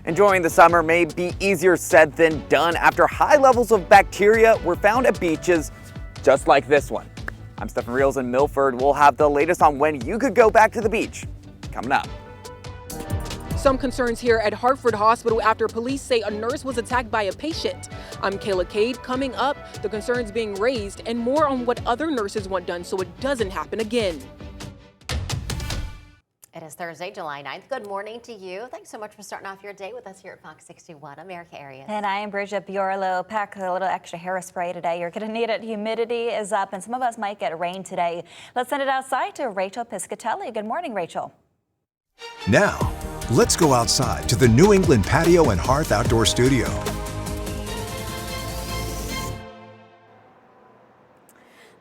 Enjoying the summer may be easier said than done after high levels of bacteria were found at beaches just like this one. I'm Stephen Reels in Milford. We'll have the latest on when you could go back to the beach coming up. Some concerns here at Hartford Hospital after police say a nurse was attacked by a patient. I'm Kayla Cade. Coming up, the concerns being raised and more on what other nurses want done so it doesn't happen again. It is Thursday, July 9th. Good morning to you. Thanks so much for starting off your day with us here at Fox 61 America Area. And I am Bridget Biorlo. Pack a little extra hairspray today. You're going to need it. Humidity is up and some of us might get rain today. Let's send it outside to Rachel Piscatelli. Good morning, Rachel. Now, let's go outside to the New England Patio and Hearth Outdoor Studio.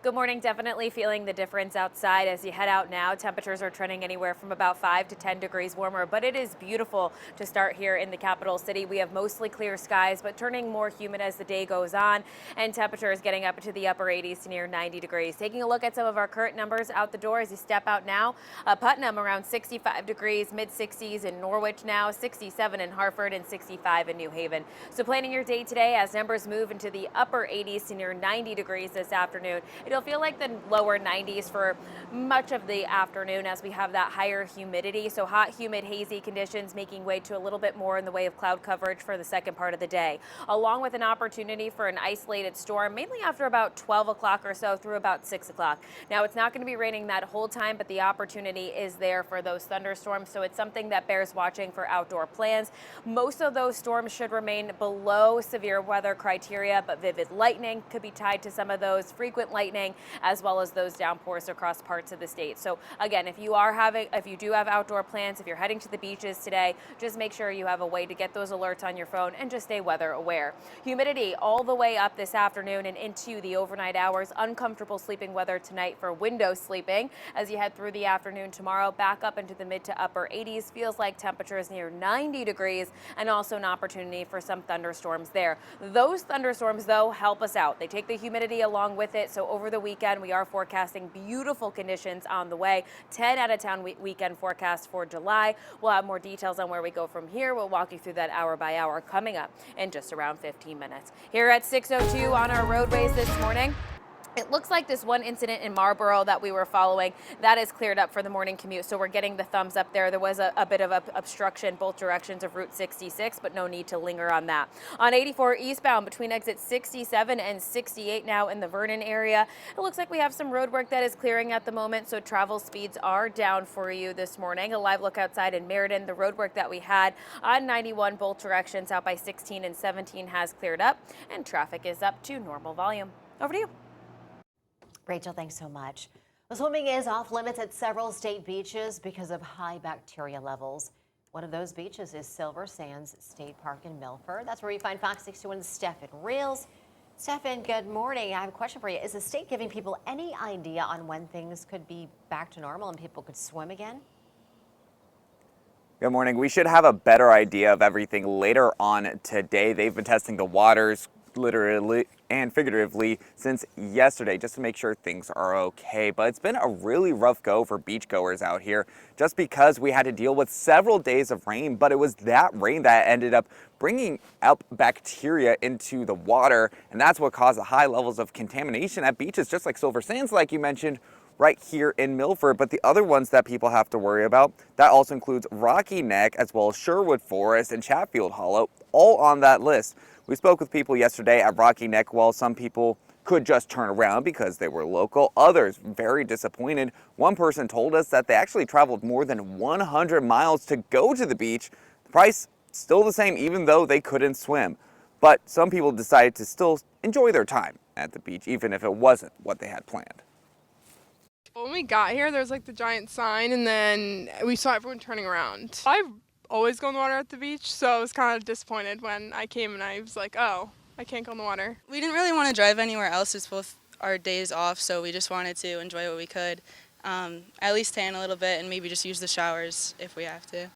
Good morning. Definitely feeling the difference outside as you head out now. Temperatures are trending anywhere from about 5 to 10 degrees warmer, but it is beautiful to start here in the capital city. We have mostly clear skies, but turning more humid as the day goes on, and temperatures getting up to the upper 80s to near 90 degrees. Taking a look at some of our current numbers out the door as you step out now. Putnam around 65 degrees, mid 60s in Norwich now, 67 in Hartford, and 65 in New Haven. So planning your day today as numbers move into the upper 80s to near 90 degrees this afternoon. It'll feel like the lower 90s for much of the afternoon as we have that higher humidity. So hot, humid, hazy conditions making way to a little bit more in the way of cloud coverage for the second part of the day, along with an opportunity for an isolated storm, mainly after about 12 o'clock or so through about 6 o'clock. Now, it's not going to be raining that whole time, but the opportunity is there for those thunderstorms. So it's something that bears watching for outdoor plans. Most of those storms should remain below severe weather criteria, but vivid lightning could be tied to some of those, frequent lightning, as well as those downpours across parts of the state. So again, if you do have outdoor plans, if you're heading to the beaches today, just make sure you have a way to get those alerts on your phone and just stay weather aware. Humidity all the way up this afternoon and into the overnight hours. Uncomfortable sleeping weather tonight for window sleeping. As you head through the afternoon tomorrow, back up into the mid to upper 80s. Feels like temperatures near 90 degrees and also an opportunity for some thunderstorms there. Those thunderstorms, though, help us out. They take the humidity along with it. So over the weekend, we are forecasting beautiful conditions on the way. 10 out of town weekend forecast for July. We'll have more details on where we go from here. We'll walk you through that hour by hour coming up in just around 15 minutes. Here at 6:02 on our roadways this morning. It looks like this one incident in Marlboro that we were following, that is cleared up for the morning commute, so we're getting the thumbs up there. There was a bit of obstruction both directions of Route 66, but no need to linger on that. On 84 eastbound between exit 67 and 68 now in the Vernon area, it looks like we have some road work that is clearing at the moment, so travel speeds are down for you this morning. A live look outside in Meriden, the road work that we had on 91 both directions out by 16 and 17 has cleared up, and traffic is up to normal volume. Over to you. Rachel, thanks so much. Well, swimming is off limits at several state beaches because of high bacteria levels. One of those beaches is Silver Sands State Park in Milford. That's where you find Fox 61's Stephen Reels. Stephen, good morning. I have a question for you. Is the state giving people any idea on when things could be back to normal and people could swim again? Good morning. We should have a better idea of everything later on today. They've been testing the waters literally and figuratively since yesterday just to make sure things are okay. But it's been a really rough go for beachgoers out here just because we had to deal with several days of rain, but it was that rain that ended up bringing up bacteria into the water, and that's what caused the high levels of contamination at beaches just like Silver Sands, like you mentioned, right here in Milford. But the other ones that people have to worry about, that also includes Rocky Neck as well as Sherwood Forest and Chatfield Hollow, all on that list. We spoke with people yesterday at Rocky Neck. While some people could just turn around because they were local, others very disappointed. One person told us that they actually traveled more than 100 miles to go to the beach. The price still the same even though they couldn't swim. But some people decided to still enjoy their time at the beach even if it wasn't what they had planned. When we got here, there was like the giant sign, and then we saw everyone turning around. I've always go in the water at the beach, so I was kind of disappointed when I came and I was like, oh, I can't go in the water. We didn't really want to drive anywhere else. It's both our days off, so we just wanted to enjoy what we could. At least tan a little bit and maybe just use the showers if we have to.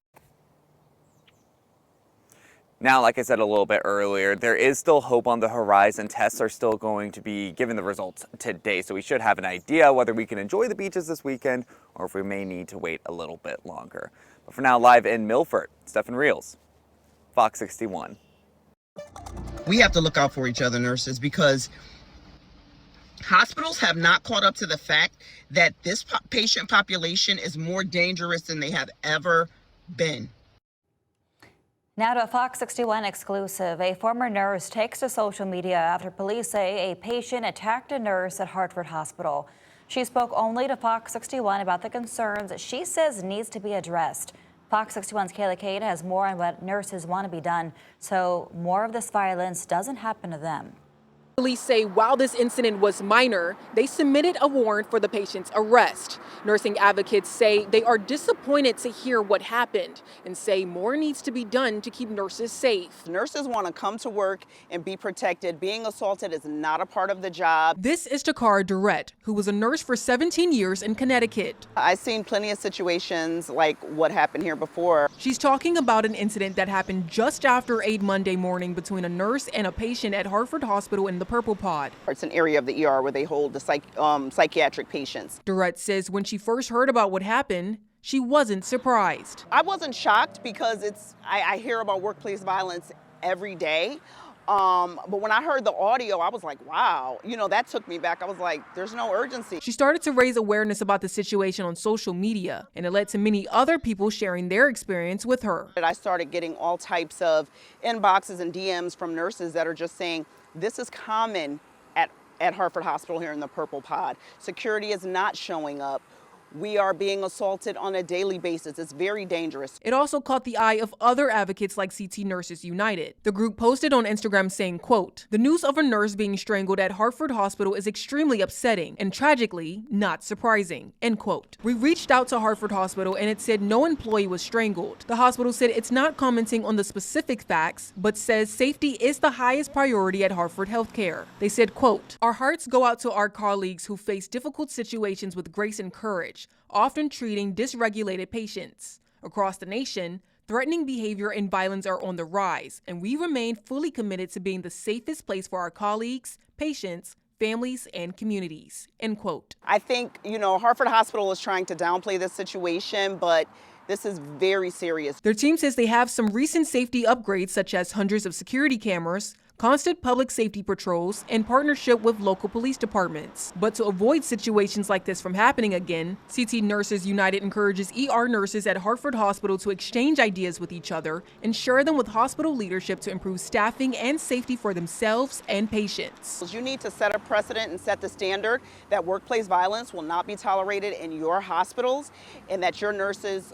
Now, like I said a little bit earlier, there is still hope on the horizon. Tests are still going to be given the results today, so we should have an idea whether we can enjoy the beaches this weekend or if we may need to wait a little bit longer. But for now, live in Milford, Stephen Reels. Fox 61. We have to look out for each other, nurses, because hospitals have not caught up to the fact that this patient population is more dangerous than they have ever been. Now to a Fox 61 exclusive. A former nurse takes to social media after police say a patient attacked a nurse at Hartford Hospital. She spoke only to Fox 61 about the concerns she says needs to be addressed. Fox 61's Kayla Cade has more on what nurses want to be done so more of this violence doesn't happen to them. Police say while this incident was minor, they submitted a warrant for the patient's arrest. Nursing advocates say they are disappointed to hear what happened and say more needs to be done to keep nurses safe. Nurses want to come to work and be protected. Being assaulted is not a part of the job. This is Takara Durrett, who was a nurse for 17 years in Connecticut. I've seen plenty of situations like what happened here before. She's talking about an incident that happened just after 8 Monday morning between a nurse and a patient at Hartford Hospital in the Purple Pod. It's an area of the ER where they hold the psychiatric patients. Durrett says when she first heard about what happened, she wasn't surprised. I wasn't shocked because I hear about workplace violence every day. But when I heard the audio, I was like, wow, that took me back. I was like, there's no urgency. She started to raise awareness about the situation on social media, and it led to many other people sharing their experience with her. I started getting all types of inboxes and DMs from nurses that are just saying, this is common at Hartford Hospital here in the Purple Pod. Security is not showing up. We are being assaulted on a daily basis. It's very dangerous. It also caught the eye of other advocates like CT Nurses United. The group posted on Instagram saying, quote, "The news of a nurse being strangled at Hartford Hospital is extremely upsetting and tragically not surprising," end quote. We reached out to Hartford Hospital and it said no employee was strangled. The hospital said it's not commenting on the specific facts, but says safety is the highest priority at Hartford Healthcare. They said, quote, "Our hearts go out to our colleagues who face difficult situations with grace and courage, often treating dysregulated patients. Across the nation, threatening behavior and violence are on the rise, and we remain fully committed to being the safest place for our colleagues, patients, families, and communities," end quote. I think, Hartford Hospital is trying to downplay this situation, but this is very serious. Their team says they have some recent safety upgrades, such as hundreds of security cameras, constant public safety patrols, and partnership with local police departments. But to avoid situations like this from happening again, CT Nurses United encourages ER nurses at Hartford Hospital to exchange ideas with each other and share them with hospital leadership to improve staffing and safety for themselves and patients. You need to set a precedent and set the standard that workplace violence will not be tolerated in your hospitals and that your nurses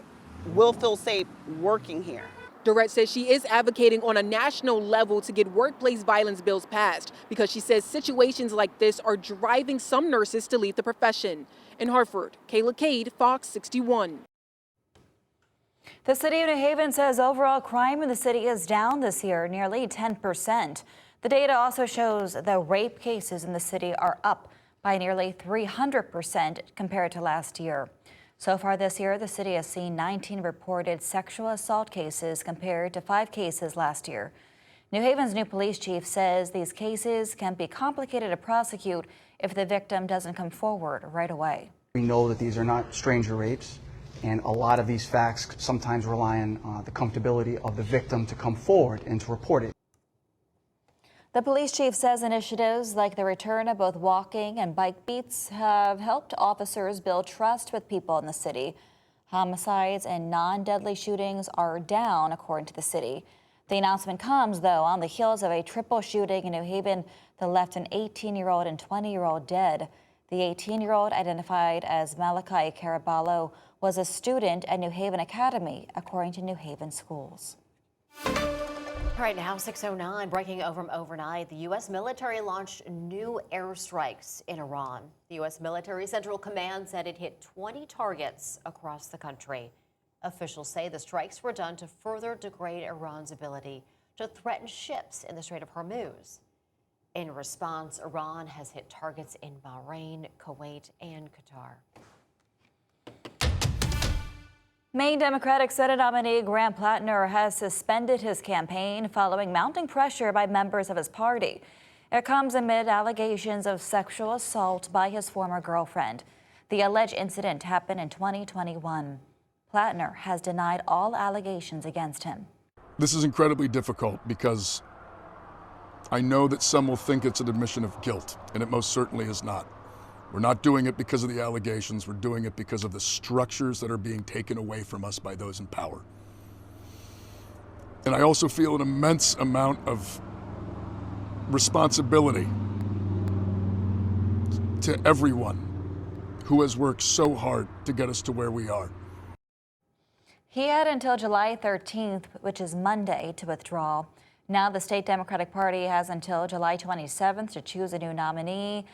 will feel safe working here. Durrett says she is advocating on a national level to get workplace violence bills passed because she says situations like this are driving some nurses to leave the profession. In Hartford, Kayla Cade, Fox 61. The city of New Haven says overall crime in the city is down this year, nearly 10%. The data also shows the rape cases in the city are up by nearly 300% compared to last year. So far this year, the city has seen 19 reported sexual assault cases compared to 5 cases last year. New Haven's new police chief says these cases can be complicated to prosecute if the victim doesn't come forward right away. We know that these are not stranger rapes, and a lot of these facts sometimes rely on the comfortability of the victim to come forward and to report it. The police chief says initiatives like the return of both walking and bike beats have helped officers build trust with people in the city. Homicides and non-deadly shootings are down, according to the city. The announcement comes, though, on the heels of a triple shooting in New Haven that left an 18-year-old and 20-year-old dead. The 18-year-old, identified as Malachi Caraballo, was a student at New Haven Academy, according to New Haven schools. All right, now 6:09, breaking overnight, the U.S. military launched new airstrikes in Iran. The U.S. Military Central Command said it hit 20 targets across the country. Officials say the strikes were done to further degrade Iran's ability to threaten ships in the Strait of Hormuz. In response, Iran has hit targets in Bahrain, Kuwait, and Qatar. Maine Democratic Senate nominee Graham Plattner has suspended his campaign following mounting pressure by members of his party. It comes amid allegations of sexual assault by his former girlfriend. The alleged incident happened in 2021. Plattner has denied all allegations against him. This is incredibly difficult because I know that some will think it's an admission of guilt, and it most certainly is not. We're not doing it because of the allegations, we're doing it because of the structures that are being taken away from us by those in power. And I also feel an immense amount of responsibility to everyone who has worked so hard to get us to where we are. He had until July 13th, which is Monday, to withdraw. Now the state Democratic Party has until July 27th to choose a new nominee.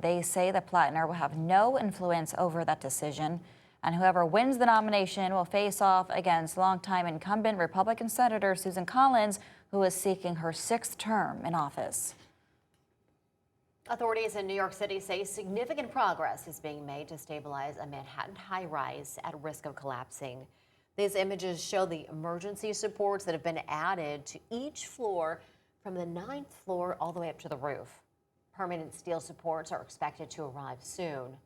They say that Plattner will have no influence over that decision. And whoever wins the nomination will face off against longtime incumbent Republican Senator Susan Collins, who is seeking her 6th term in office. Authorities in New York City say significant progress is being made to stabilize a Manhattan high-rise at risk of collapsing. These images show the emergency supports that have been added to each floor from the 9th floor all the way up to the roof. Permanent steel supports are expected to arrive soon.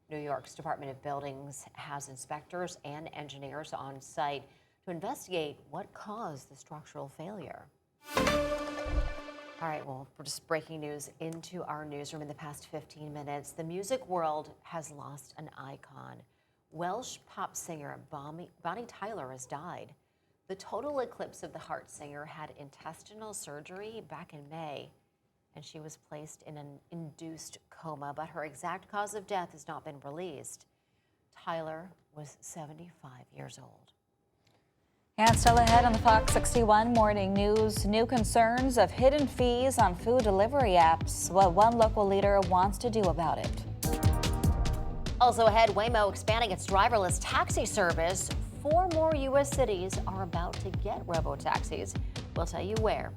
New York's Department of Buildings has inspectors and engineers on site to investigate what caused the structural failure. All right, well, we're just breaking news into our newsroom in the past 15 minutes. The music world has lost an icon. Welsh pop singer Bonnie Tyler has died. The total eclipse of the heart singer had intestinal surgery back in May, and she was placed in an induced coma, but her exact cause of death has not been released. Tyler was 75 years old. And still ahead on the Fox 61 Morning News, new concerns of hidden fees on food delivery apps, what one local leader wants to do about it. Also ahead, Waymo expanding its driverless taxi service. 4 more U.S. cities are about to get robo-taxis. We'll tell you where